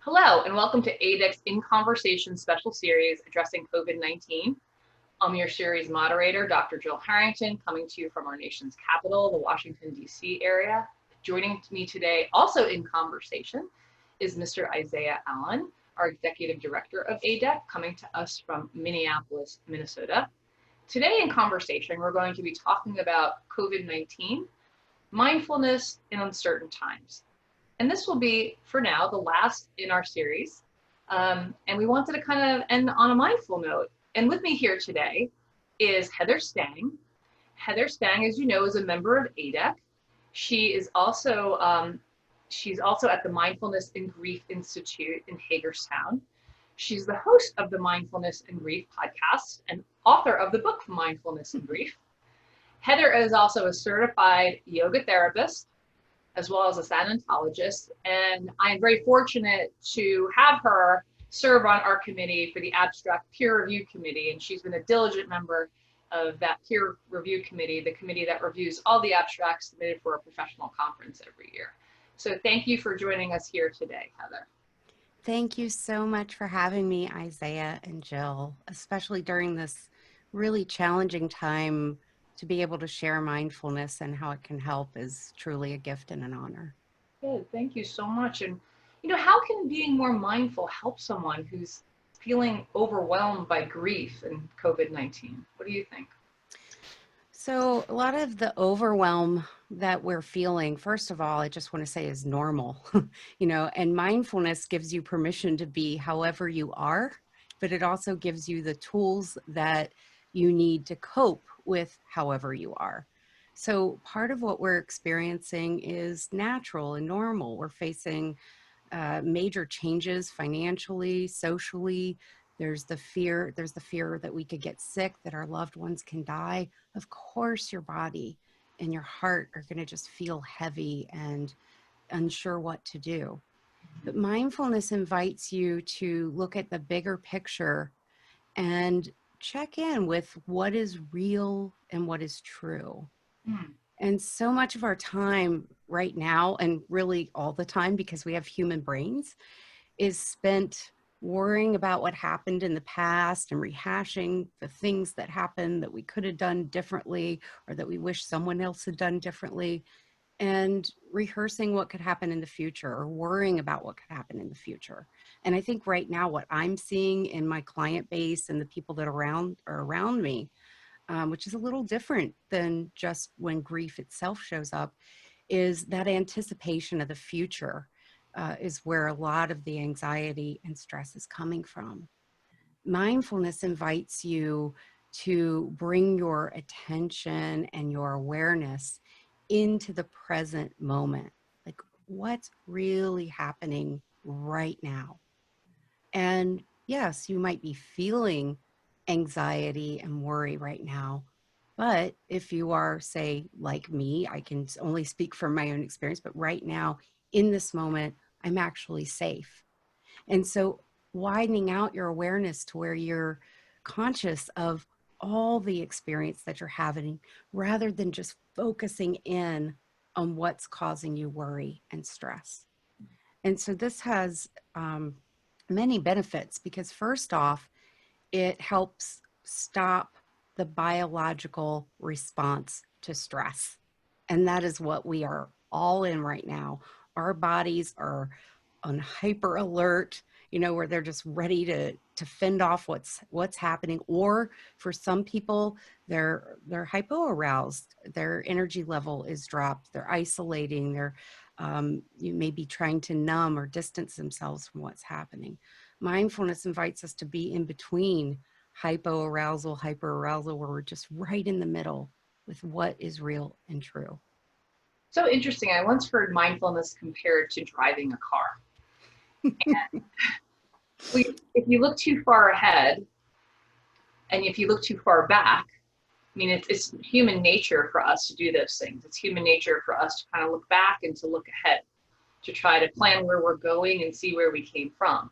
Hello, and welcome to ADEC's In Conversation special series addressing COVID-19. I'm your series moderator, Dr. Jill Harrington, coming to you from our nation's capital, the Washington, D.C. area. Joining me today, also in conversation, is Mr. Isaiah Allen, our Executive Director of ADEC, coming to us from Minneapolis, Minnesota. Today in conversation, we're going to be talking about COVID-19, mindfulness in uncertain times. And this will be, for now, the last in our series. And we wanted to kind of end on a mindful note. And with me here today is Heather Stang. Heather Stang, as you know, is a member of ADEC. She's also at the Mindfulness and Grief Institute in Hagerstown. She's the host of the Mindfulness and Grief podcast and author of the book Mindfulness and Grief. Heather is also a certified yoga therapist, as well as a sanitologist. And I am very fortunate to have her serve on our committee for the Abstract Peer Review Committee. And she's been a diligent member of that peer review committee, the committee that reviews all the abstracts submitted for a professional conference every year. So thank you for joining us here today, Heather. Thank you so much for having me, Isaiah and Jill, especially during this really challenging time. To be able to share mindfulness and how it can help is truly a gift and an honor. Good, thank you so much. And how can being more mindful help someone who's feeling overwhelmed by grief and COVID-19? What do you think? So a lot of the overwhelm that we're feeling, first of all, I just want to say is normal, and mindfulness gives you permission to be however you are, but it also gives you the tools that you need to cope with however you are. So part of what we're experiencing is natural and normal. We're facing major changes financially, socially. There's the fear that we could get sick, that our loved ones can die. Of course, your body and your heart are going to just feel heavy and unsure what to do. But mindfulness invites you to look at the bigger picture and check in with what is real and what is true. And so much of our time right now, and really all the time because we have human brains, is spent worrying about what happened in the past and rehashing the things that happened that we could have done differently or that we wish someone else had done differently, and rehearsing what could happen in the future or worrying about what could happen in the future. And I think right now what I'm seeing in my client base and the people that are around me, which is a little different than just when grief itself shows up, is that anticipation of the future is where a lot of the anxiety and stress is coming from. Mindfulness invites you to bring your attention and your awareness into the present moment. Like, what's really happening right now? And yes, you might be feeling anxiety and worry right now. But if you are, say, like me, I can only speak from my own experience, but right now, in this moment, I'm actually safe. And so widening out your awareness to where you're conscious of all the experience that you're having, rather than just focusing in on what's causing you worry and stress. And so this has many benefits because first off, it helps stop the biological response to stress. And that is what we are all in right now. Our bodies are on hyper alert, where they're just ready to fend off what's happening. Or for some people, they're hypoaroused. Their energy level is dropped. They're isolating. You may be trying to numb or distance themselves from what's happening. Mindfulness invites us to be in between hypoarousal, hyperarousal, where we're just right in the middle with what is real and true. So interesting. I once heard mindfulness compared to driving a car. And if you look too far ahead and if you look too far back, I mean, it's human nature for us to do those things. It's human nature for us to kind of look back and to look ahead, to try to plan where we're going and see where we came from.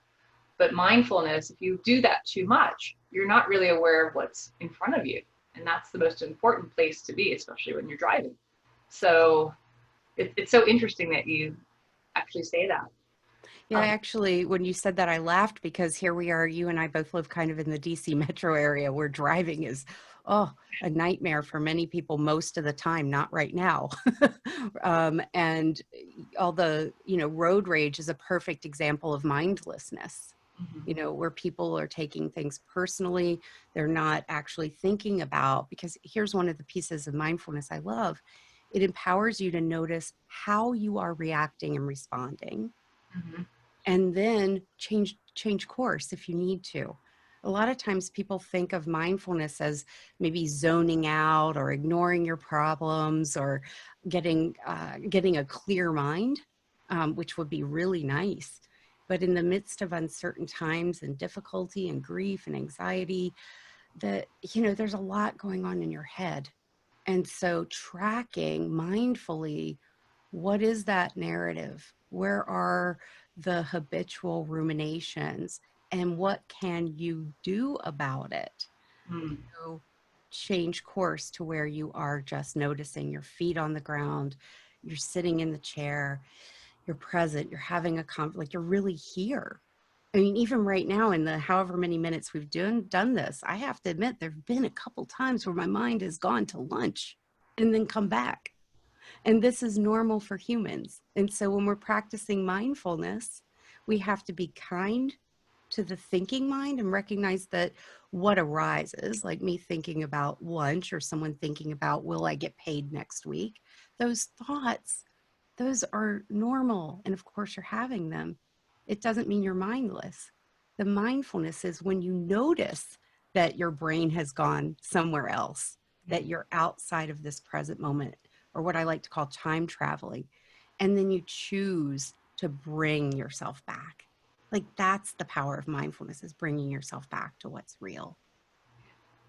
But mindfulness, if you do that too much, you're not really aware of what's in front of you. And that's the most important place to be, especially when you're driving. So it's so interesting that you actually say that. Yeah, actually, when you said that, I laughed because here we are. You and I both live kind of in the DC metro area where driving is, oh, a nightmare for many people most of the time, not right now. And all the, road rage is a perfect example of mindlessness, Mhm, where people are taking things personally. They're not actually thinking about, because here's one of the pieces of mindfulness I love. It empowers you to notice how you are reacting and responding, mhm, and then change course if you need to. A lot of times people think of mindfulness as maybe zoning out or ignoring your problems or getting a clear mind, which would be really nice. But in the midst of uncertain times and difficulty and grief and anxiety, there's a lot going on in your head. And so tracking mindfully, what is that narrative? Where are the habitual ruminations? And what can you do about it mm, to change course to where you are just noticing your feet on the ground, you're sitting in the chair, you're present, you're having a like you're really here. I mean, even right now, in the however many minutes we've done this, I have to admit there have been a couple times where my mind has gone to lunch and then come back. And this is normal for humans. And so when we're practicing mindfulness, we have to be kind to the thinking mind and recognize that what arises, like me thinking about lunch or someone thinking about, will I get paid next week? Those thoughts, those are normal. And of course, you're having them. It doesn't mean you're mindless. The mindfulness is when you notice that your brain has gone somewhere else, that mm. you're outside of this present moment, or what I like to call time traveling. And then you choose to bring yourself back. Like that's the power of mindfulness, is bringing yourself back to what's real.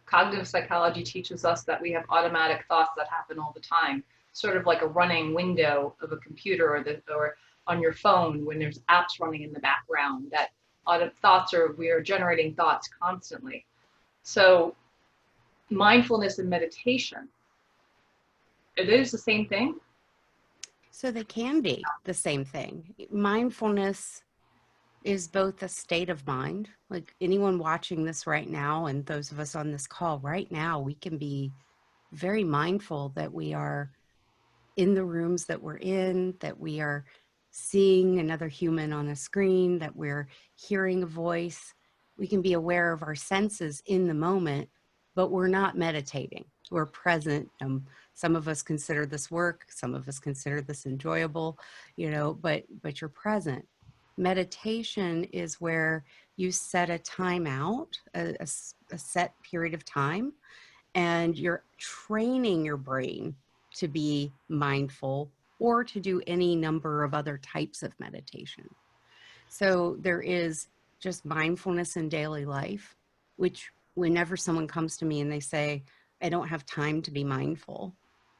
Cognitive psychology teaches us that we have automatic thoughts that happen all the time, sort of like a running window of a computer or on your phone when there's apps running in the background. That thoughts are we are generating thoughts constantly. So mindfulness and meditation, are those the same thing? So they can be the same thing. Mindfulness is both a state of mind, like anyone watching this right now, and those of us on this call right now, we can be very mindful that we are in the rooms that we're in, that we are seeing another human on a screen, that we're hearing a voice. We can be aware of our senses in the moment, but we're not meditating. We're present. Some of us consider this work, some of us consider this enjoyable, but you're present. Meditation is where you set a time out, a set period of time, and you're training your brain to be mindful or to do any number of other types of meditation. So there is just mindfulness in daily life, which whenever someone comes to me and they say, I don't have time to be mindful,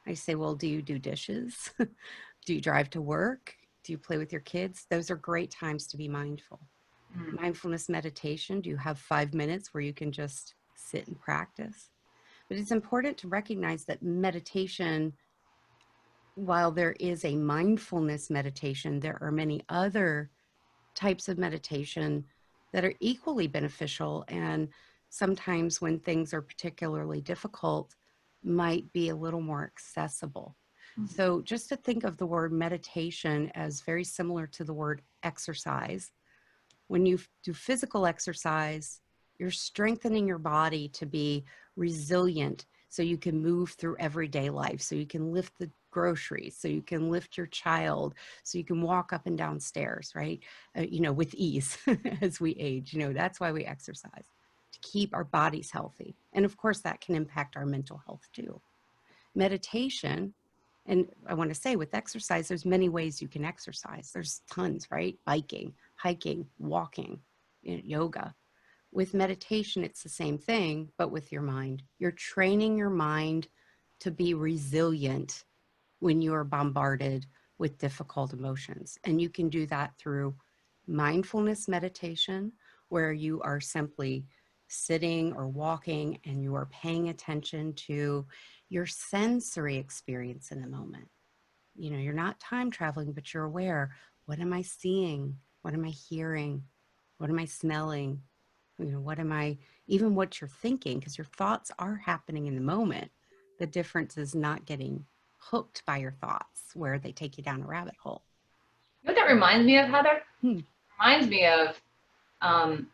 I say, well, do you do dishes? Do you drive to work? Do you play with your kids? Those are great times to be mindful. Mm, Mindfulness meditation, do you have 5 minutes where you can just sit and practice? But it's important to recognize that meditation, while there is a mindfulness meditation, there are many other types of meditation that are equally beneficial. And sometimes when things are particularly difficult, might be a little more accessible. mm, So just to think of the word meditation as very similar to the word exercise. When you do physical exercise, you're strengthening your body to be resilient so you can move through everyday life, so you can lift the groceries, so you can lift your child, so you can walk up and down stairs, right? With ease as we age. That's why we exercise, to keep our bodies healthy. And of course, that can impact our mental health too. Meditation, and I want to say with exercise, there's many ways you can exercise. There's tons, right? Biking, hiking, walking, yoga. With meditation, it's the same thing, but with your mind. You're training your mind to be resilient when you are bombarded with difficult emotions. And you can do that through mindfulness meditation, where you are simply sitting or walking and you are paying attention to your sensory experience in the moment. You're not time traveling, but you're aware. What am I seeing? What am I hearing? What am I smelling? What am I, even what you're thinking, because your thoughts are happening in the moment. The difference is not getting hooked by your thoughts where they take you down a rabbit hole. You know what that reminds me of, Heather? Hmm. Reminds me of, um,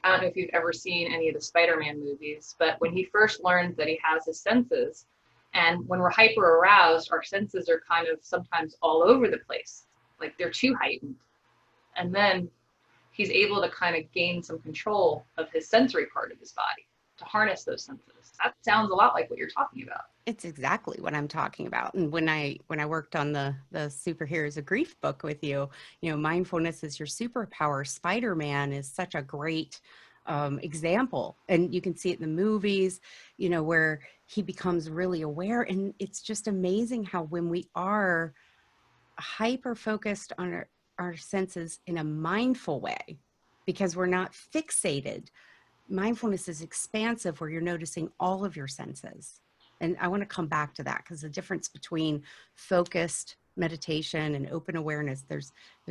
I don't know if you've ever seen any of the Spider-Man movies, but when he first learns that he has his senses, and when we're hyper aroused, our senses are kind of sometimes all over the place, like they're too heightened. And then he's able to kind of gain some control of his sensory part of his body to harness those senses. That sounds a lot like what you're talking about. It's exactly what I'm talking about. And when I worked on the superheroes of grief book with you, mindfulness is your superpower. Spider-Man is such a great example, and you can see it in the movies, where he becomes really aware. And it's just amazing how when we are hyper focused on our senses in a mindful way, because we're not fixated. Mindfulness is expansive where you're noticing all of your senses. And I want to come back to that because the difference between focused meditation and open awareness, there's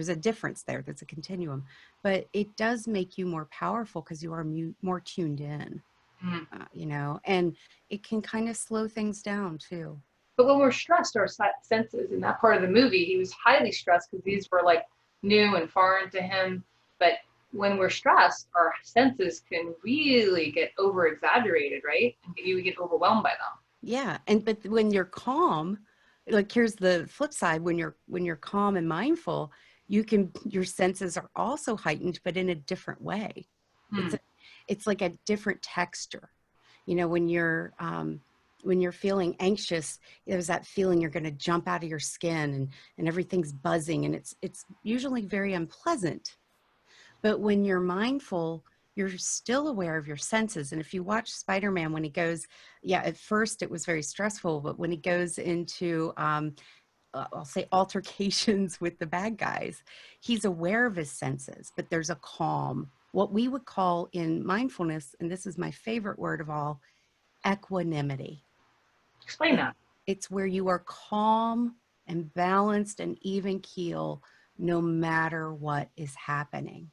a difference there. There's a continuum, but it does make you more powerful because you are more tuned in, Mm. and it can kind of slow things down too. But when we're stressed, our senses in that part of the movie, he was highly stressed because these were like new and foreign to him. But when we're stressed, our senses can really get over exaggerated, right? And you get overwhelmed by them. Yeah. But when you're calm, like here's the flip side, when you're calm and mindful, your senses are also heightened, but in a different way. It's Hmm. a, it's like a different texture. When you're feeling anxious, there's that feeling you're going to jump out of your skin and everything's buzzing, and it's usually very unpleasant. But when you're mindful, you're still aware of your senses. And if you watch Spider-Man, when he goes, yeah, at first it was very stressful, but when he goes into, I'll say altercations with the bad guys, he's aware of his senses, but there's a calm, what we would call in mindfulness, and this is my favorite word of all, equanimity. Explain that. It's where you are calm and balanced and even keel no matter what is happening.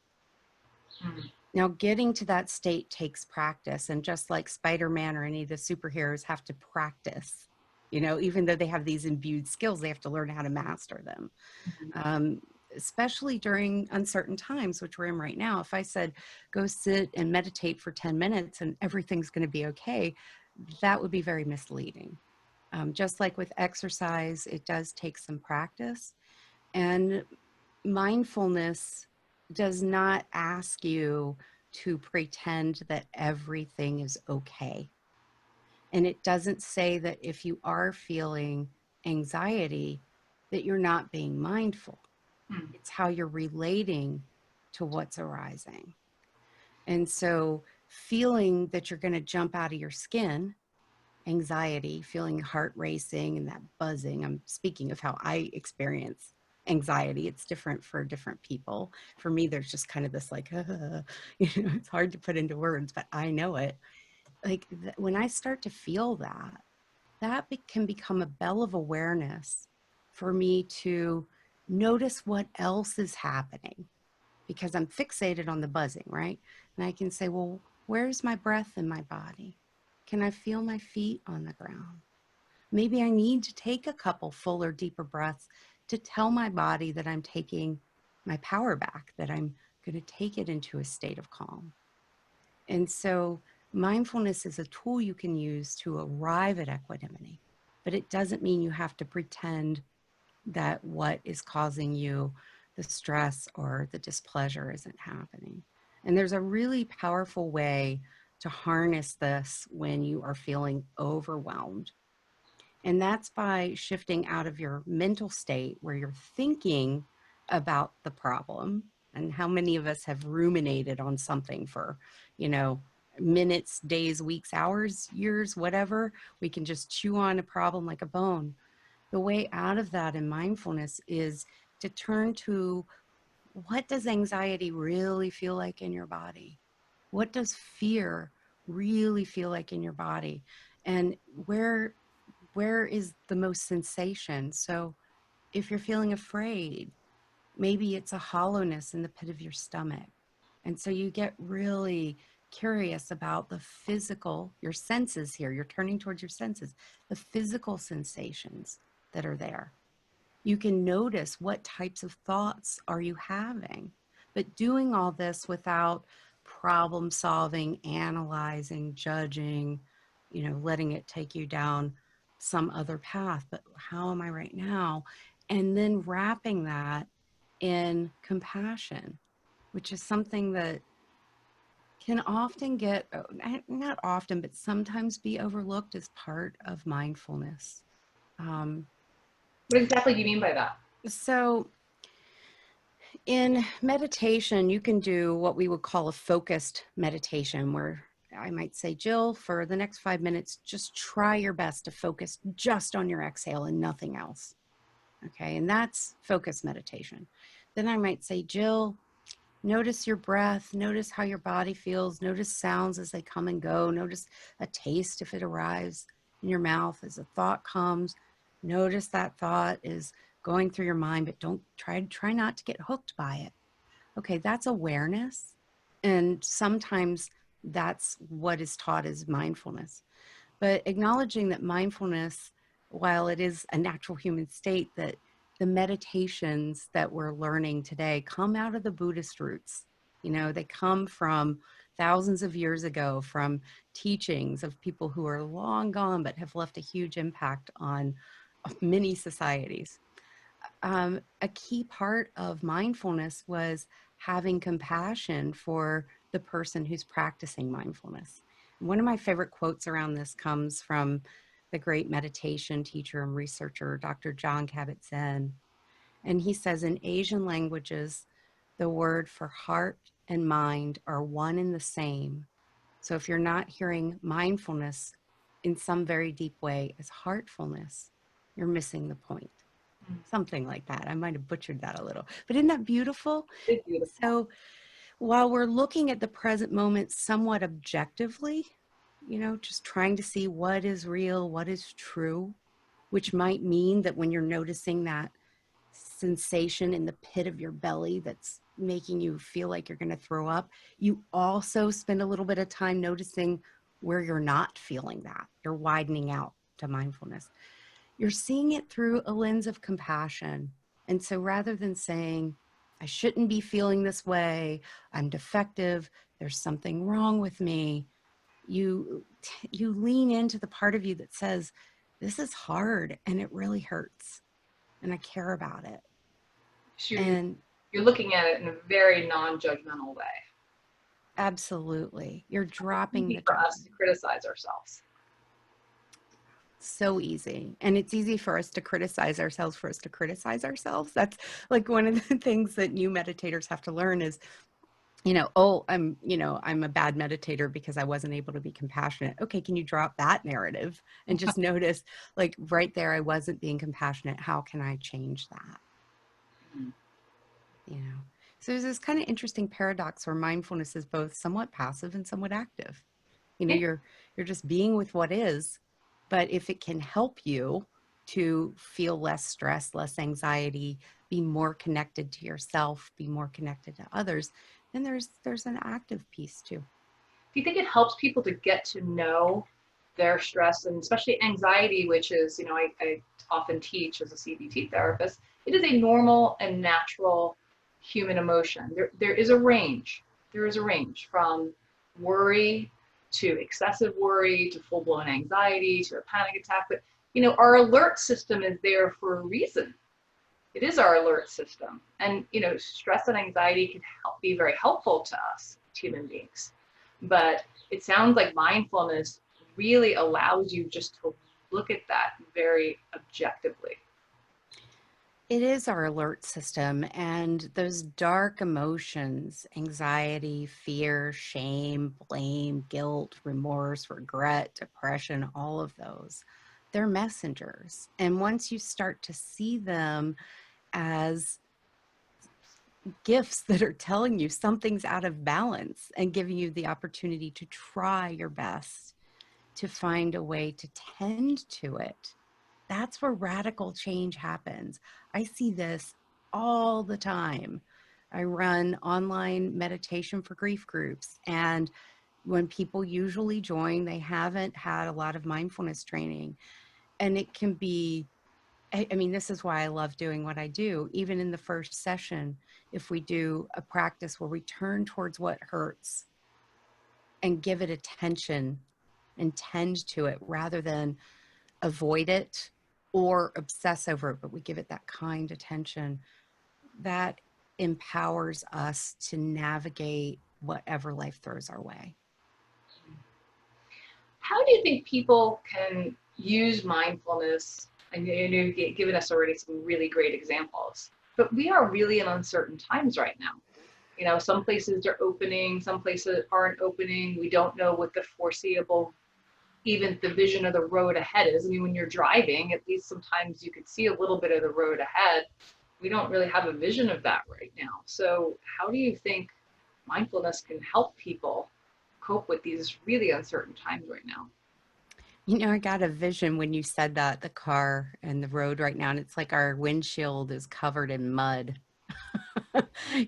Hmm. Now, getting to that state takes practice. And just like Spider-Man or any of the superheroes have to practice, even though they have these imbued skills, they have to learn how to master them. Hmm. Um, Especially during uncertain times, which we're in right now. If I said, go sit and meditate for 10 minutes and everything's going to be okay, that would be very misleading. Just like with exercise, it does take some practice. And mindfulness does not ask you to pretend that everything is okay. And it doesn't say that if you are feeling anxiety, that you're not being mindful. Hmm. It's how you're relating to what's arising. And so, feeling that you're going to jump out of your skin, anxiety, feeling heart racing and that buzzing. I'm speaking of how I experience anxiety. It's different for different people. For me, there's just kind of this like, it's hard to put into words, but I know it. Like when I start to feel that, can become a bell of awareness for me to notice what else is happening because I'm fixated on the buzzing, right? And I can say, well, where's my breath in my body? Can I feel my feet on the ground? Maybe I need to take a couple fuller, deeper breaths to tell my body that I'm taking my power back, that I'm going to take it into a state of calm. And so mindfulness is a tool you can use to arrive at equanimity, but it doesn't mean you have to pretend that what is causing you the stress or the displeasure isn't happening. And there's a really powerful way to harness this when you are feeling overwhelmed. And that's by shifting out of your mental state where you're thinking about the problem. And how many of us have ruminated on something for, you know, minutes, days, weeks, hours, years, whatever? We can just chew on a problem like a bone. The way out of that in mindfulness is to turn to, what does anxiety really feel like in your body? What does fear really feel like in your body? And where is the most sensation? So if you're feeling afraid, Maybe it's a hollowness in the pit of your stomach. And so you get really curious about the physical, your senses here, you're turning towards your senses, the physical sensations that are there. You can notice what types of thoughts are you having, but doing all this without problem solving, analyzing, judging, letting it take you down some other path. But how am I right now? And then wrapping that in compassion, which is something that can often get, not often, but sometimes be overlooked as part of mindfulness. Um, What exactly do you mean by that? so, in meditation, you can do what we would call a focused meditation, where I might say, Jill, for the next 5 minutes, just try your best to focus just on your exhale and nothing else. Okay. And that's focused meditation. Then I might say, Jill, notice your breath, notice how your body feels, notice sounds as they come and go, notice a taste if it arrives in your mouth as a thought comes. Notice that thought is going through your mind, but don't try not to get hooked by it. Okay, that's awareness. And sometimes that's what is taught as mindfulness. But acknowledging that mindfulness, while it is a natural human state, that the meditations that we're learning today come out of the Buddhist roots. They come from thousands of years ago, from teachings of people who are long gone but have left a huge impact on many societies. A key part of mindfulness was having compassion for the person who's practicing mindfulness. One of my favorite quotes around this comes from the great meditation teacher and researcher, Dr. John Kabat-Zinn. And he says, in Asian languages, the word for heart and mind are one and the same. So if you're not hearing mindfulness in some very deep way as heartfulness, you're missing the point. Something like that. I might have butchered that a little, but isn't that beautiful? It's beautiful. So while we're looking at the present moment somewhat objectively, just trying to see what is real, what is true, which might mean that when you're noticing that sensation in the pit of your belly that's making you feel like you're going to throw up, you also spend a little bit of time noticing where you're not feeling that. You're widening out to mindfulness. You're seeing it through a lens of compassion. And so rather than saying, I shouldn't be feeling this way, I'm defective, there's something wrong with me, you lean into the part of you that says, this is hard and it really hurts and I care about it. So And you're looking at it in a very non-judgmental way. absolutely, you're It's dropping easy the for us judgment. to criticize ourselves. So easy. And it's easy for us to criticize ourselves, That's like one of the things that new meditators have to learn is, oh, I'm a bad meditator because I wasn't able to be compassionate. Okay, can you drop that narrative and just notice, like, right there, I wasn't being compassionate. How can I change that? Mm-hmm. You know. So there's this kind of interesting paradox where mindfulness is both somewhat passive and somewhat active. Yeah. You're just being with what is, but if it can help you to feel less stress, less anxiety, be more connected to yourself, be more connected to others, then there's an active piece too. Do you think it helps people to get to know their stress and especially anxiety, which is, I often teach as a CBT therapist, it is a normal and natural human emotion. There is a range. There is a range from worry to excessive worry to full-blown anxiety to a panic attack. But, our alert system is there for a reason. It is our alert system. And, stress and anxiety can be very helpful to us human beings. But it sounds like mindfulness really allows you just to look at that very objectively. It is our alert system, and those dark emotions, anxiety, fear, shame, blame, guilt, remorse, regret, depression, all of those, they're messengers. And once you start to see them as gifts that are telling you something's out of balance and giving you the opportunity to try your best to find a way to tend to it, that's where radical change happens. I see this all the time. I run online meditation for grief groups. And when people usually join, they haven't had a lot of mindfulness training. And it can be, I mean, this is why I love doing what I do. Even in the first session, if we do a practice where we turn towards what hurts and give it attention and tend to it rather than avoid it or obsess over it, but we give it that kind attention, that empowers us to navigate whatever life throws our way. How do you think people can use mindfulness? And you've given us already some really great examples, but we are really in uncertain times right now. You know, some places are opening, some places aren't opening. We don't know what the foreseeable, even the vision of the road ahead is. I mean, when you're driving, at least sometimes you could see a little bit of the road ahead. We don't really have a vision of that right now. So how do you think mindfulness can help people cope with these really uncertain times right now? You know, I got a vision when you said that, the car and the road right now, and it's like our windshield is covered in mud.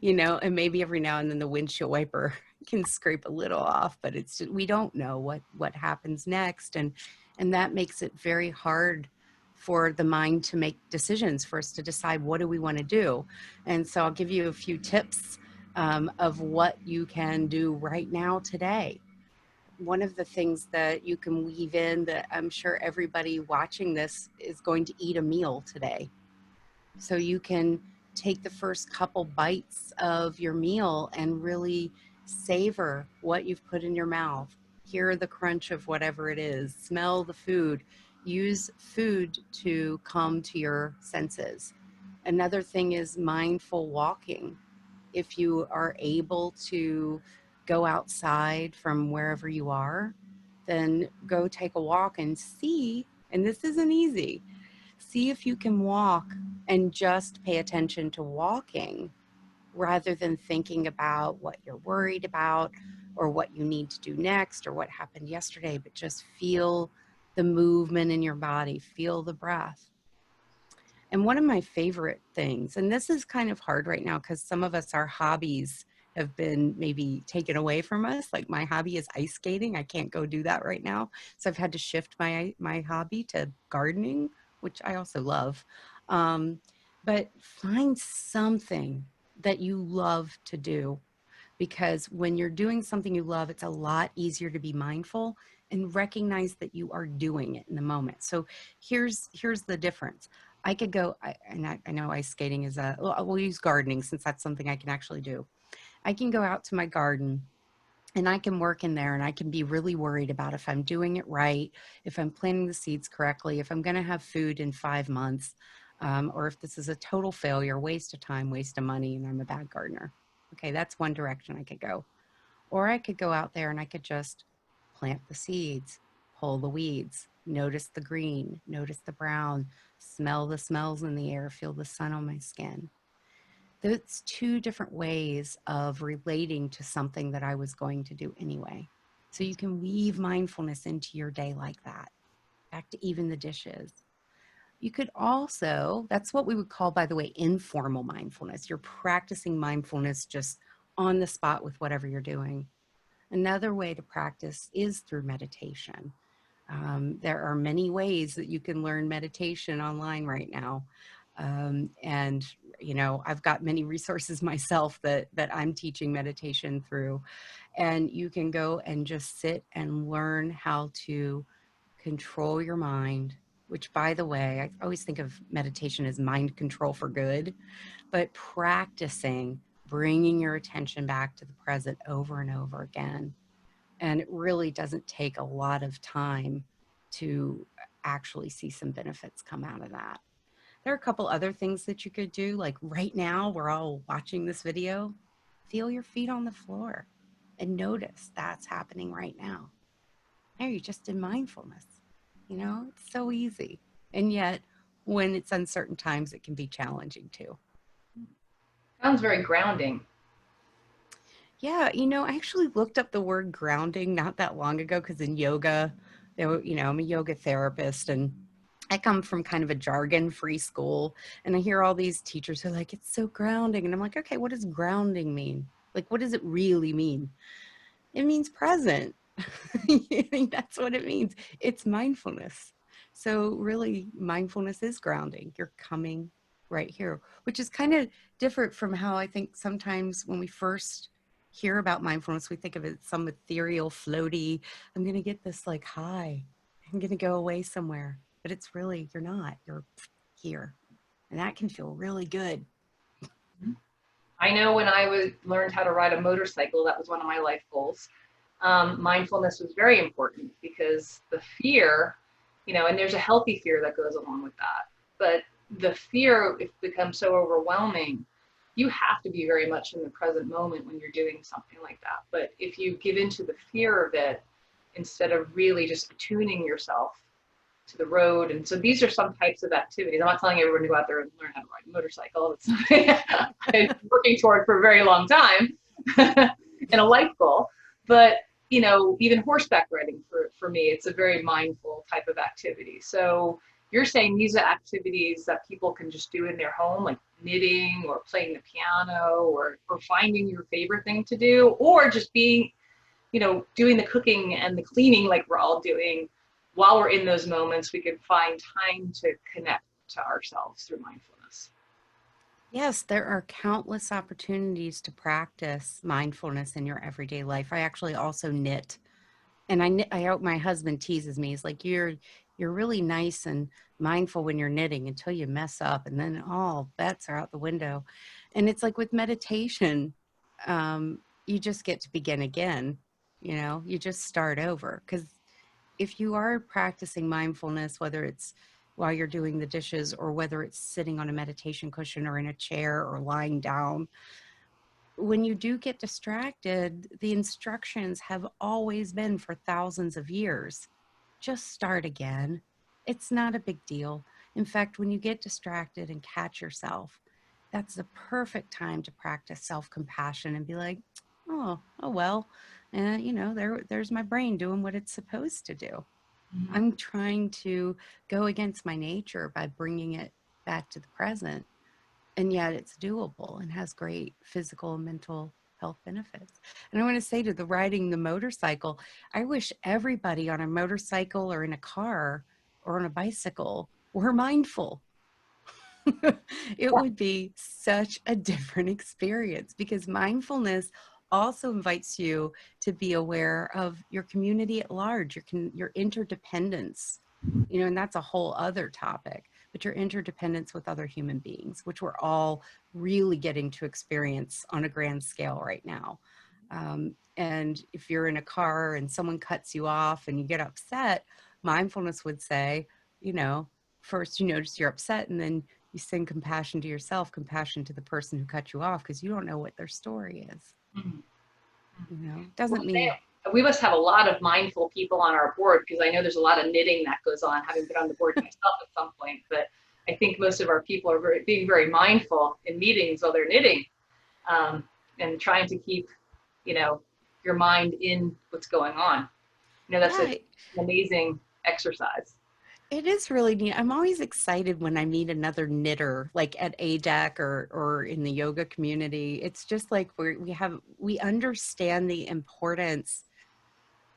You know, and maybe every now and then the windshield wiper can scrape a little off, but it's just, we don't know what happens next, and that makes it very hard for the mind to make decisions, for us to decide what do we want to do. And so I'll give you a few tips of what you can do right now today. One of the things that you can weave in, that I'm sure everybody watching this is going to eat a meal today, so you can take the first couple bites of your meal and really savor what you've put in your mouth. Hear the crunch of whatever it is, smell the food, use food to come to your senses. Another thing is mindful walking. If you are able to go outside from wherever you are, then go take a walk and see, and this isn't easy, see if you can walk and just pay attention to walking rather than thinking about what you're worried about or what you need to do next or what happened yesterday, but just feel the movement in your body, feel the breath. And one of my favorite things, and this is kind of hard right now because some of us, our hobbies have been maybe taken away from us. Like my hobby is ice skating. I can't go do that right now. So I've had to shift my hobby to gardening, which I also love. Um, but find something that you love to do, because when you're doing something you love, it's a lot easier to be mindful and recognize that you are doing it in the moment. So here's the difference. I could go, I know ice skating is we'll use gardening since that's something I can actually do. I can go out to my garden and I can work in there and I can be really worried about if I'm doing it right, if I'm planting the seeds correctly, if I'm going to have food in 5 months, or if this is a total failure, waste of time, waste of money, and I'm a bad gardener. Okay, that's one direction I could go. Or I could go out there and I could just plant the seeds, pull the weeds, notice the green, notice the brown, smell the smells in the air, feel the sun on my skin. That's two different ways of relating to something that I was going to do anyway. So you can weave mindfulness into your day like that, back to even the dishes. You could also, that's what we would call, by the way, informal mindfulness. You're practicing mindfulness just on the spot with whatever you're doing. Another way to practice is through meditation. There are many ways that you can learn meditation online right now. And you know, I've got many resources myself that I'm teaching meditation through. And you can go and just sit and learn how to control your mind, which, by the way, I always think of meditation as mind control for good, but practicing bringing your attention back to the present over and over again. And it really doesn't take a lot of time to actually see some benefits come out of that. There are a couple other things that you could do. Like right now, we're all watching this video. Feel your feet on the floor and notice that's happening right now. There, you just in mindfulness. You know, it's so easy. And yet, when it's uncertain times, it can be challenging too. Sounds very grounding. Yeah, you know, I actually looked up the word grounding not that long ago because in yoga, there were, you know, I'm a yoga therapist, and I come from kind of a jargon-free school, and I hear all these teachers who are like, it's so grounding. And I'm like, okay, what does grounding mean? Like, what does it really mean? It means present. I think that's what it means. It's mindfulness. So really, mindfulness is grounding. You're coming right here, which is kind of different from how I think sometimes when we first hear about mindfulness, we think of it as some ethereal, floaty, I'm going to get this like high. I'm going to go away somewhere. But it's really, you're not. You're here. And that can feel really good. I know when I learned how to ride a motorcycle, that was one of my life goals. Mindfulness was very important because the fear, and there's a healthy fear that goes along with that. But the fear, it becomes so overwhelming, you have to be very much in the present moment when you're doing something like that. But if you give into the fear of it, instead of really just attuning yourself to the road. And so these are some types of activities. I'm not telling everyone to go out there and learn how to ride a motorcycle. It's something I've been working toward for a very long time and a life goal. But, even horseback riding for me, it's a very mindful type of activity. So you're saying these are activities that people can just do in their home, like knitting or playing the piano or finding your favorite thing to do, or just being, doing the cooking and the cleaning like we're all doing. While we're in those moments, we can find time to connect to ourselves through mindfulness. Yes, there are countless opportunities to practice mindfulness in your everyday life. I actually also knit. And I hope my husband teases me. He's like, you're really nice and mindful when you're knitting until you mess up, and then all bets are out the window. And it's like with meditation, you just get to begin again. You just start over, because if you are practicing mindfulness, whether it's while you're doing the dishes or whether it's sitting on a meditation cushion or in a chair or lying down, when you do get distracted, the instructions have always been for thousands of years. Just start again. It's not a big deal. In fact, when you get distracted and catch yourself, that's the perfect time to practice self-compassion and be like, oh well, there's my brain doing what it's supposed to do. Mm-hmm. I'm trying to go against my nature by bringing it back to the present, and yet it's doable and has great physical and mental health benefits. And I want to say, to the riding the motorcycle, I wish everybody on a motorcycle or in a car or on a bicycle were mindful. It would be such a different experience, because mindfulness also invites you to be aware of your community at large, your interdependence, and that's a whole other topic, but your interdependence with other human beings, which we're all really getting to experience on a grand scale right now. And if you're in a car and someone cuts you off and you get upset, mindfulness would say, first you notice you're upset, and then you send compassion to yourself, compassion to the person who cut you off, because you don't know what their story is. Mm-hmm. Well, Doesn't mean. we must have a lot of mindful people on our board, because I know there's a lot of knitting that goes on, having been on the board myself at some point. But I think most of our people are being very mindful in meetings while they're knitting, and trying to keep, your mind in what's going on. That's Yeah, an amazing exercise. it is really neat. I'm always excited when I meet another knitter, like at ADEC or in the yoga community. It's just like we understand the importance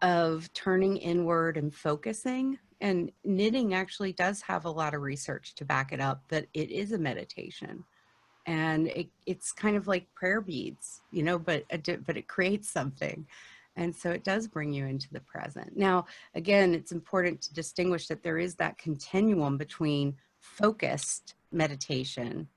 of turning inward and focusing. And knitting actually does have a lot of research to back it up, that it is a meditation. And it's kind of like prayer beads, but it creates something. And so it does bring you into the present. Now, again, it's important to distinguish that there is that continuum between focused meditation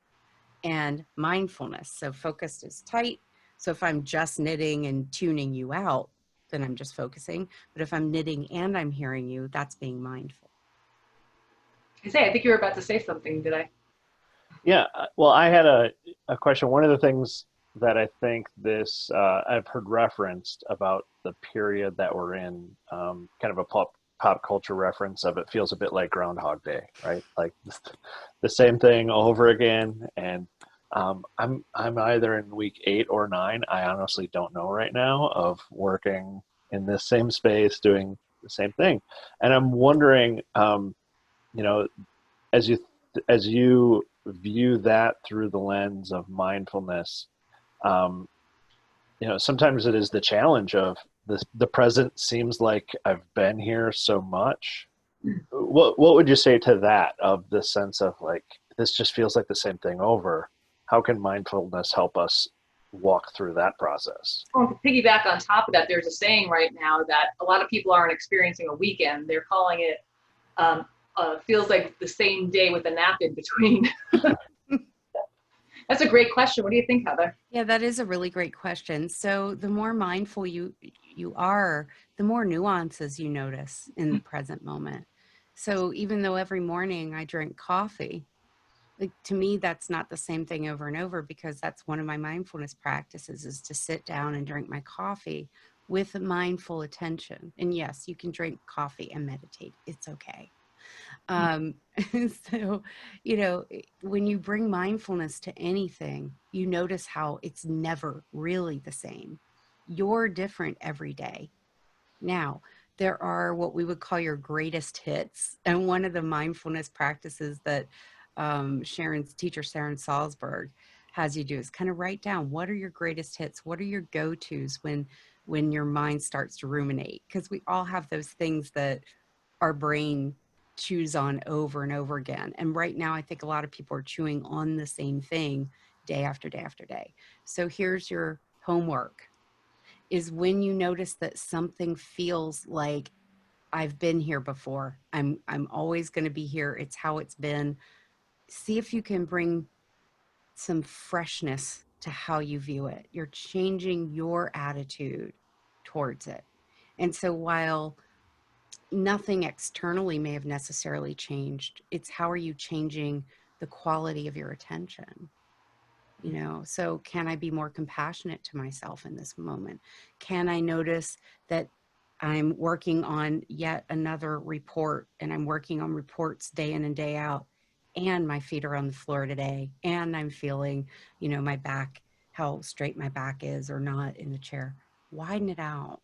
and mindfulness. So focused is tight. So if I'm just knitting and tuning you out, then I'm just focusing. But if I'm knitting and I'm hearing you, that's being mindful. I think you were about to say something. Did I? Yeah, well, I had a question. One of the things that I think I've heard referenced about the period that we're in, kind of a pop culture reference of, it feels a bit like Groundhog Day, right? Like the same thing over again. And I'm either in week 8 or 9. I honestly don't know right now, of working in this same space doing the same thing. And I'm wondering, you know, as you as you view that through the lens of mindfulness, um, sometimes it is the challenge of the present seems like I've been here so much. What would you say to that, of the sense of like, this just feels like the same thing over? How can mindfulness help us walk through that process? Well, to piggyback on top of that, there's a saying right now that a lot of people aren't experiencing a weekend. They're calling it feels like the same day with a nap in between. That's a great question. What do you think, Heather? Yeah, that is a really great question. So the more mindful you are, the more nuances you notice in the present moment. So even though every morning I drink coffee, like to me that's not the same thing over and over, because that's one of my mindfulness practices, is to sit down and drink my coffee with mindful attention. And yes, you can drink coffee and meditate. It's okay. Um, so, when you bring mindfulness to anything, you notice how it's never really the same. You're different every day. Now, there are what we would call your greatest hits. And one of the mindfulness practices that Sharon's teacher, Sharon Salzberg, has you do is kind of write down, what are your greatest hits? What are your go-tos when your mind starts to ruminate? Because we all have those things that our brain chews on over and over again. And right now, I think a lot of people are chewing on the same thing day after day after day. So here's your homework, is when you notice that something feels like, I've been here before, I'm always going to be here, it's how it's been. See if you can bring some freshness to how you view it. You're changing your attitude towards it. And so while nothing externally may have necessarily changed, it's how are you changing the quality of your attention? So can I be more compassionate to myself in this moment? Can I notice that I'm working on yet another report, and I'm working on reports day in and day out, and my feet are on the floor today, and I'm feeling, my back, how straight my back is or not in the chair? Widen it out.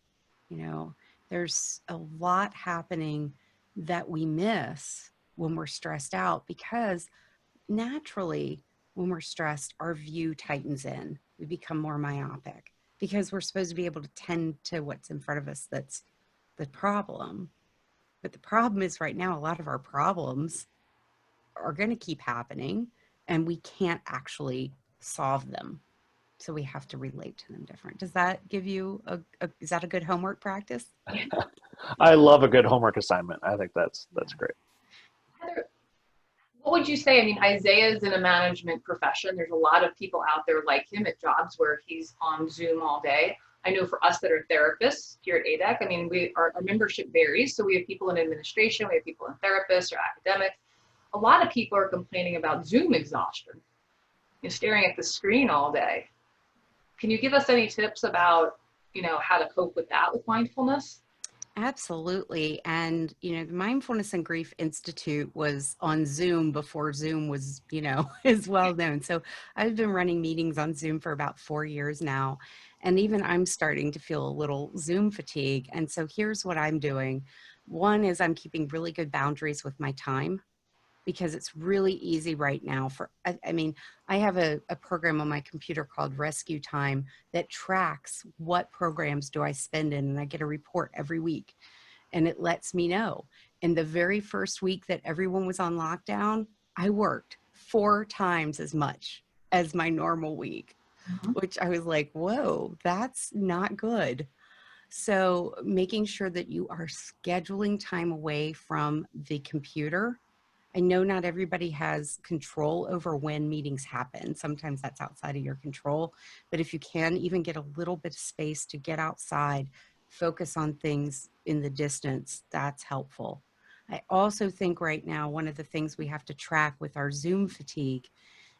you know there's a lot happening that we miss when we're stressed out, because naturally, when we're stressed, our view tightens in. We become more myopic because we're supposed to be able to tend to what's in front of us that's the problem. But the problem is, right now, a lot of our problems are going to keep happening and we can't actually solve them. So we have to relate to them different. Does that give you is that a good homework practice? I love a good homework assignment. I think that's great. Heather, what would you say? I mean, Isaiah is in a management profession. There's a lot of people out there like him at jobs where he's on Zoom all day. I know for us that are therapists here at ADEC, I mean, our membership varies. So we have people in administration, we have people in therapists or academics. A lot of people are complaining about Zoom exhaustion. You're staring at the screen all day. Can you give us any tips about, how to cope with that with mindfulness? Absolutely. And, the Mindfulness and Grief Institute was on Zoom before Zoom was, is well known. So I've been running meetings on Zoom for about 4 years now. And even I'm starting to feel a little Zoom fatigue. And so here's what I'm doing. One is I'm keeping really good boundaries with my time, because it's really easy right now I have a program on my computer called Rescue Time that tracks what programs do I spend in, and I get a report every week, and it lets me know. In the very first week that everyone was on lockdown, I worked 4 times as much as my normal week, which I was like, whoa, that's not good. So making sure that you are scheduling time away from the computer. I know not everybody has control over when meetings happen. Sometimes that's outside of your control. But if you can even get a little bit of space to get outside, focus on things in the distance, that's helpful. I also think right now, one of the things we have to track with our Zoom fatigue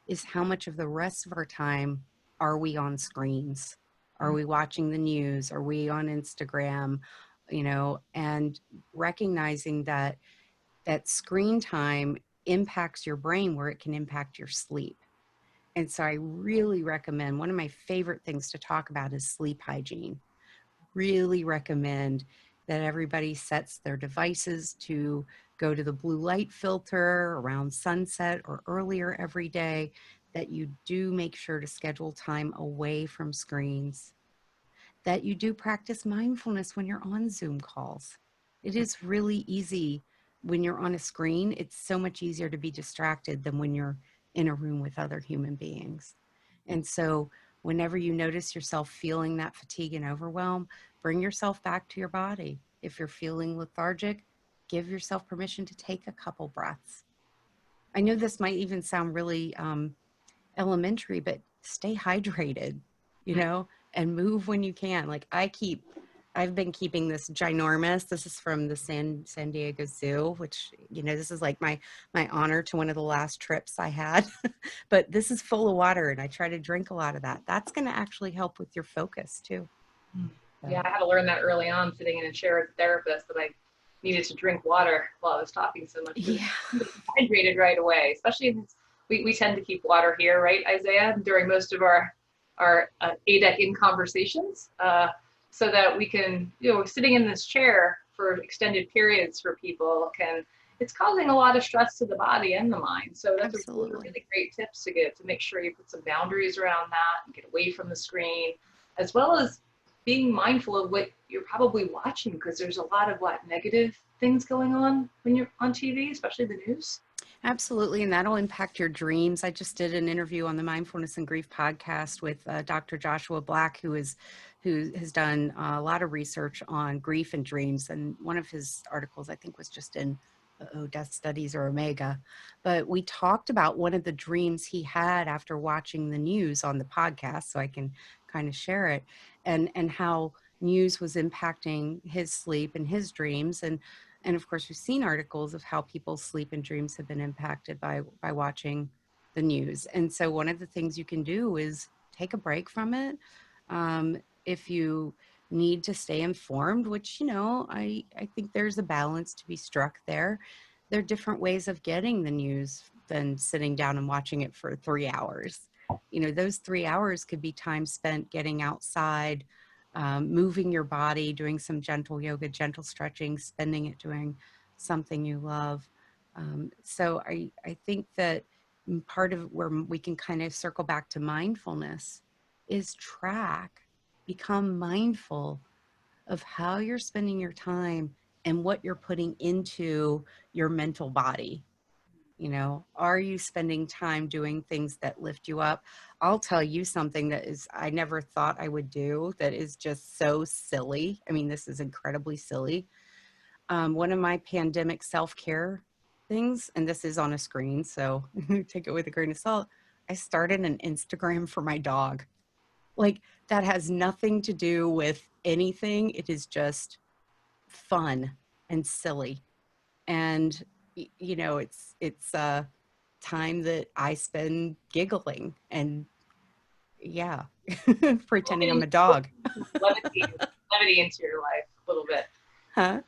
is how much of the rest of our time are we on screens? Are we watching the news? Are we on Instagram? And recognizing that screen time impacts your brain where it can impact your sleep. And so I really recommend, one of my favorite things to talk about is sleep hygiene. Really recommend that everybody sets their devices to go to the blue light filter around sunset or earlier every day, that you do make sure to schedule time away from screens, that you do practice mindfulness when you're on Zoom calls. It is really easy when you're on a screen. It's so much easier to be distracted than when you're in a room with other human beings. And so, whenever you notice yourself feeling that fatigue and overwhelm, bring yourself back to your body. If you're feeling lethargic, give yourself permission to take a couple breaths. I know this might even sound really elementary, but stay hydrated, you know, and move when you can. Like I've been keeping this ginormous. This is from the San Diego Zoo, which, you know, this is like my honor to one of the last trips I had. But this is full of water, and I try to drink a lot of that. That's going to actually help with your focus too. Yeah, So, I had to learn that early on, sitting in a chair with a therapist, that I needed to drink water while I was talking so much. yeah, Hydrated right away, especially if we tend to keep water here, right, Isaiah, during most of our ADEC in conversations, so that we can, sitting in this chair for extended periods for people it's causing a lot of stress to the body and the mind. So that's those are absolutely. really great tips to get, to make sure you put some boundaries around that and get away from the screen, as well as being mindful of what you're probably watching, because there's a lot of negative things going on when you're on TV, especially the news. Absolutely, and that'll impact your dreams. I just did an interview on the Mindfulness and Grief podcast with Dr. Joshua Black, who has done a lot of research on grief and dreams. And one of his articles, I think, was just in Death Studies or Omega. But we talked about one of the dreams he had after watching the news on the podcast, so I can kind of share it, and how news was impacting his sleep and his dreams. And of course, we've seen articles of how people's sleep and dreams have been impacted by watching the news. And so one of the things you can do is take a break from it. If you need to stay informed, which, I think there's a balance to be struck there. There are different ways of getting the news than sitting down and watching it for 3 hours. Those 3 hours could be time spent getting outside, moving your body, doing some gentle yoga, gentle stretching, spending it doing something you love. So I think that part of where we can kind of circle back to mindfulness is become mindful of how you're spending your time and what you're putting into your mental body. Are you spending time doing things that lift you up? I'll tell you something that is, I never thought I would do, that is just so silly. I mean, this is incredibly silly. One of my pandemic self-care things, and this is on a screen, so take it with a grain of salt. I started an Instagram for my dog. Like, that has nothing to do with anything. It is just fun and silly. And it's time that I spend giggling and, yeah, pretending I'm a dog. Levity into your life a little bit. Huh?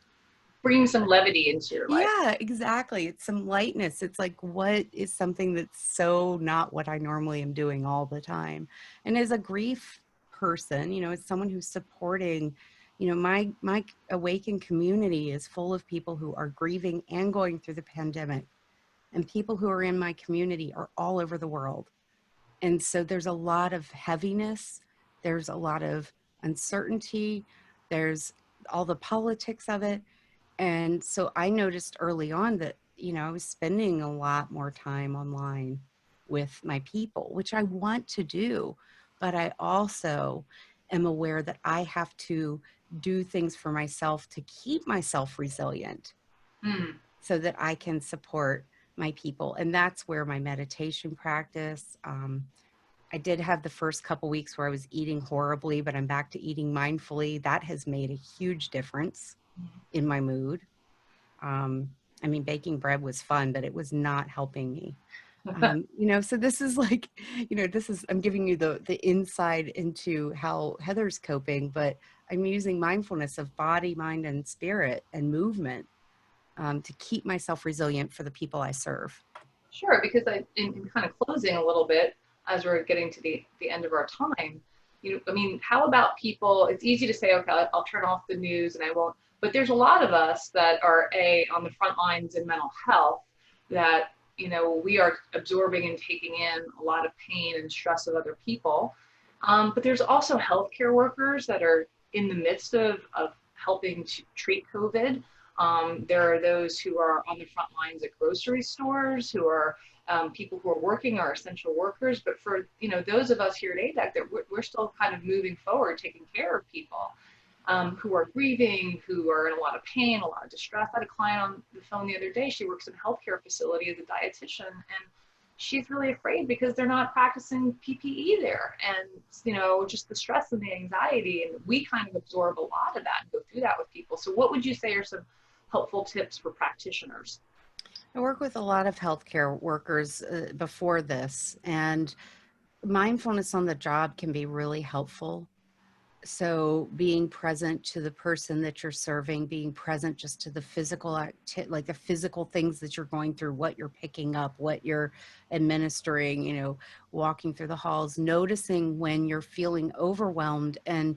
Bringing some levity into your life. Yeah, exactly. It's some lightness. It's like, what is something that's so not what I normally am doing all the time? And as a grief person, as someone who's supporting, my awakened community is full of people who are grieving and going through the pandemic. And people who are in my community are all over the world. And so there's a lot of heaviness, there's a lot of uncertainty, there's all the politics of it. And so I noticed early on that, I was spending a lot more time online with my people, which I want to do. But I also am aware that I have to do things for myself to keep myself resilient, Mm. so that I can support my people. And that's where my meditation practice, I did have the first couple weeks where I was eating horribly, but I'm back to eating mindfully. That has made a huge difference in my mood. Um, I mean, baking bread was fun, but it was not helping me. So this is like, I'm giving you the insight into how Heather's coping, but I'm using mindfulness of body, mind, and spirit and movement, to keep myself resilient for the people I serve. Sure, because in kind of closing a little bit, as we're getting to the end of our time, I mean, how about people? It's easy to say, okay, I'll turn off the news and I won't. But there's a lot of us that are on the front lines in mental health that, we are absorbing and taking in a lot of pain and stress of other people. But there's also healthcare workers that are in the midst of helping to treat COVID. There are those who are on the front lines at grocery stores, who are people who are working, are essential workers. But for those of us here at ADEC, that we're still kind of moving forward, taking care of people who are grieving, who are in a lot of pain, a lot of distress. I had a client on the phone the other day. She works in a healthcare facility as a dietitian, and she's really afraid because they're not practicing PPE there, and just the stress and the anxiety. And we kind of absorb a lot of that and go through that with people. So what would you say are some helpful tips for practitioners? I work with a lot of healthcare workers before this, and mindfulness on the job can be really helpful. So being present to the person that you're serving, being present just to the physical like the physical things that you're going through, what you're picking up, what you're administering, walking through the halls, noticing when you're feeling overwhelmed, and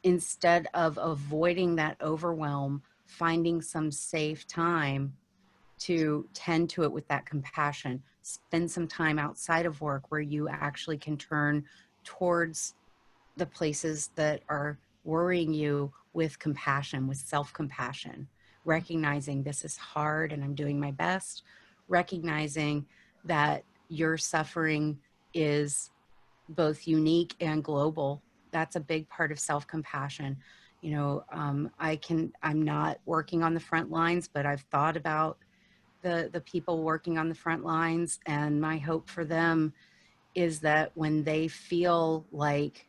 instead of avoiding that overwhelm, finding some safe time to tend to it with that compassion. Spend some time outside of work where you actually can turn towards the places that are worrying you with compassion, with self-compassion, recognizing this is hard and I'm doing my best, recognizing that your suffering is both unique and global. That's a big part of self-compassion. I'm not working on the front lines, but I've thought about the people working on the front lines, and my hope for them is that when they feel like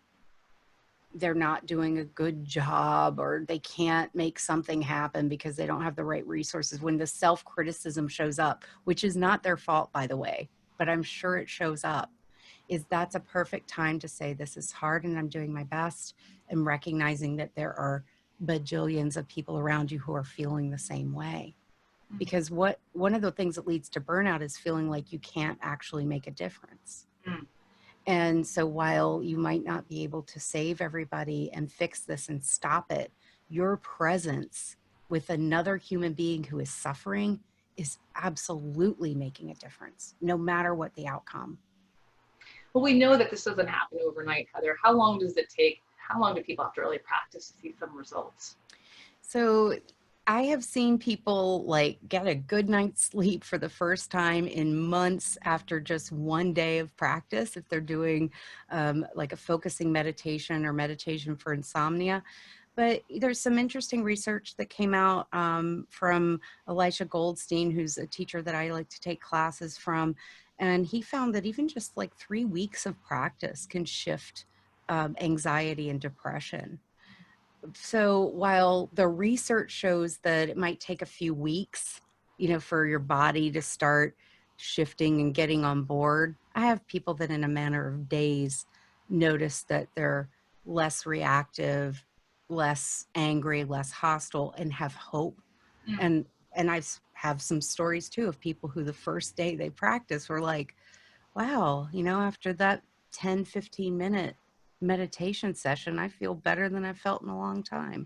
they're not doing a good job or they can't make something happen because they don't have the right resources, when the self-criticism shows up, which is not their fault, by the way, but I'm sure it shows up, is that's a perfect time to say, this is hard and I'm doing my best, and recognizing that there are bajillions of people around you who are feeling the same way. Because one of the things that leads to burnout is feeling like you can't actually make a difference. Mm. And so while you might not be able to save everybody and fix this and stop it, your presence with another human being who is suffering is absolutely making a difference, no matter what the outcome. Well, we know that this doesn't happen overnight, Heather. How long does it take? How long do people have to really practice to see some results? So I have seen people like get a good night's sleep for the first time in months after just one day of practice, if they're doing like a focusing meditation or meditation for insomnia. But there's some interesting research that came out from Elisha Goldstein, who's a teacher that I like to take classes from. And he found that even just like 3 weeks of practice can shift anxiety and depression. So while the research shows that it might take a few weeks, for your body to start shifting and getting on board, I have people that in a matter of days notice that they're less reactive, less angry, less hostile, and have hope. Mm. And I have some stories too of people who the first day they practice were like, wow, after that 10-15 minute meditation session, I feel better than I've felt in a long time.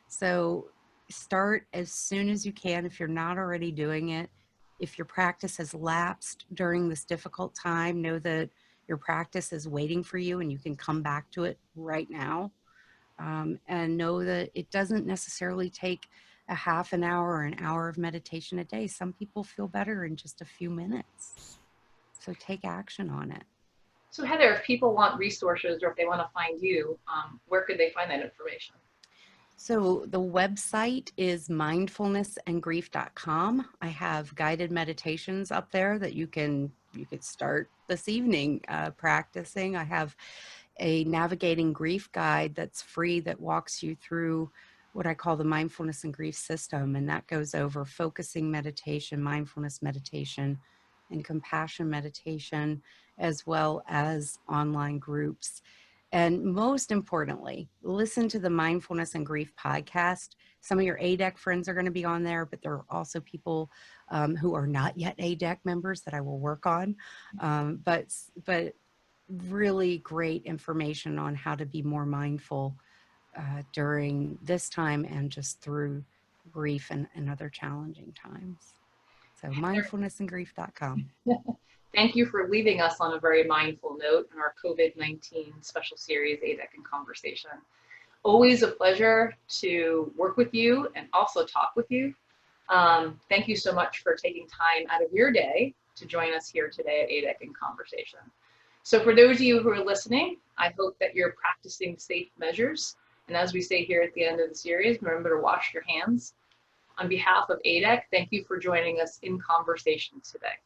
So start as soon as you can if you're not already doing it. If your practice has lapsed during this difficult time, know that your practice is waiting for you and you can come back to it right now. And know that it doesn't necessarily take a half an hour or an hour of meditation a day. Some people feel better in just a few minutes. So take action on it. So Heather, if people want resources or if they want to find you, where could they find that information? So the website is mindfulnessandgrief.com. I have guided meditations up there that you could start this evening practicing. I have a navigating grief guide that's free that walks you through what I call the mindfulness and grief system. And that goes over focusing meditation, mindfulness meditation, and compassion meditation, as well as online groups. And most importantly, listen to the Mindfulness and Grief podcast. Some of your ADEC friends are going to be on there, but there are also people who are not yet ADEC members that I will work on. But really great information on how to be more mindful during this time and just through grief and other challenging times. So mindfulnessandgrief.com. Thank you for leaving us on a very mindful note in our COVID-19 special series, ADEC in Conversation. Always a pleasure to work with you and also talk with you. Thank you so much for taking time out of your day to join us here today at ADEC in Conversation. So for those of you who are listening, I hope that you're practicing safe measures. And as we say here at the end of the series, remember to wash your hands. On behalf of ADEC, thank you for joining us in conversation today.